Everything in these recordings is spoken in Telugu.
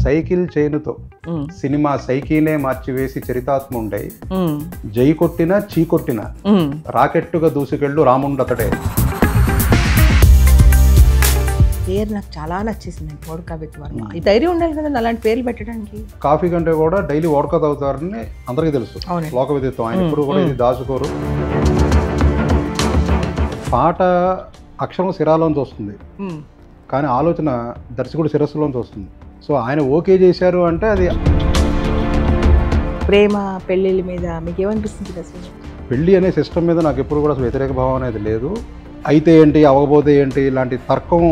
సైకిల్ చైనుతో సినిమా సైకిలే మార్చివేసి చరితాత్మ ఉండే జై కొట్టినా చీ కొట్టినా రాకెట్టుగా దూసుకెళ్ళు రాముండతడే. పేరు నాకు చాలా నచ్చేసింది, వోడ్కా విత్ వర్మ. ఈ ధైర్యం ఉండాలి కదండి అలాంటి పేర్లు పెట్టడానికి. కాఫీ కంటే కూడా డైలీ వోడ్కా తాగుతారని అందరికీ తెలుసు, లోక విదిత్వం. ఆయన ఇప్పుడు కూడా ఇది దాచుకోరు. పాట అక్షరం శిరాలోంచి వస్తుంది, కానీ ఆలోచన దర్శకుడు శిరస్సులోంచి వస్తుంది. సో ఆయన ఓకే చేశారు అంటే అది. ప్రేమ పెళ్ళిళ్ళ మీద మీకు ఏమనిపిస్తుంది అసలు? పెళ్ళి అనే సిస్టమ్ మీద నాకు ఎప్పుడు కూడా అసలు వ్యతిరేక భావం అనేది లేదు. అయితే ఏంటి అవ్వకపోతే ఏంటి ఇలాంటి తర్కం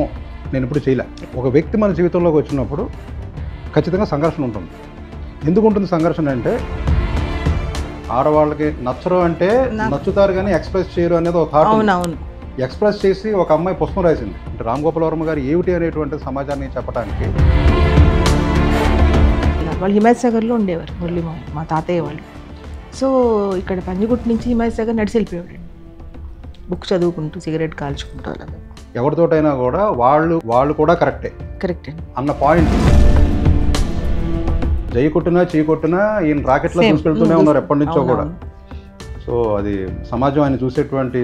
నేను ఇప్పుడు చేయలే. ఒక వ్యక్తి మన జీవితంలోకి వచ్చినప్పుడు ఖచ్చితంగా సంఘర్షణ ఉంటుంది. ఎందుకు ఉంటుంది సంఘర్షణ అంటే, ఆడవాళ్ళకి నచ్చరు అంటే నచ్చుతారు కానీ ఎక్స్ప్రెస్ చేయరు అనేది ఒక థాట్. ఎక్స్ప్రెస్ చేసి ఒక అమ్మాయి పుస్తకం రాసింది అంటే రామ్ గోపాల్ వర్మ గారు ఏమిటి అనేటువంటి సమాజాన్ని చెప్పడానికి. వాళ్ళు హిమాయత్ సాగర్లో ఉండేవారు, మురళి మా తాతయ్య వాళ్ళు. సో ఇక్కడ పంజగుట్టు నుంచి హిమాయత్ సాగర్ నడిచి వెళ్ళిపోయాడు, బుక్ చదువుకుంటూ సిగరెట్ కాల్చుకుంటూ. అలాగే ఎవరితోటైనా కూడా వాళ్ళు కూడా కరెక్టే అన్న పాయింట్. జై కొట్టినా చీ కొట్టినా ఈయన రాకెట్లో తీసుకెళ్తూనే ఉన్నారు ఎప్పటి నుంచో కూడా. సో అది సమాజం ఆయన చూసేటువంటి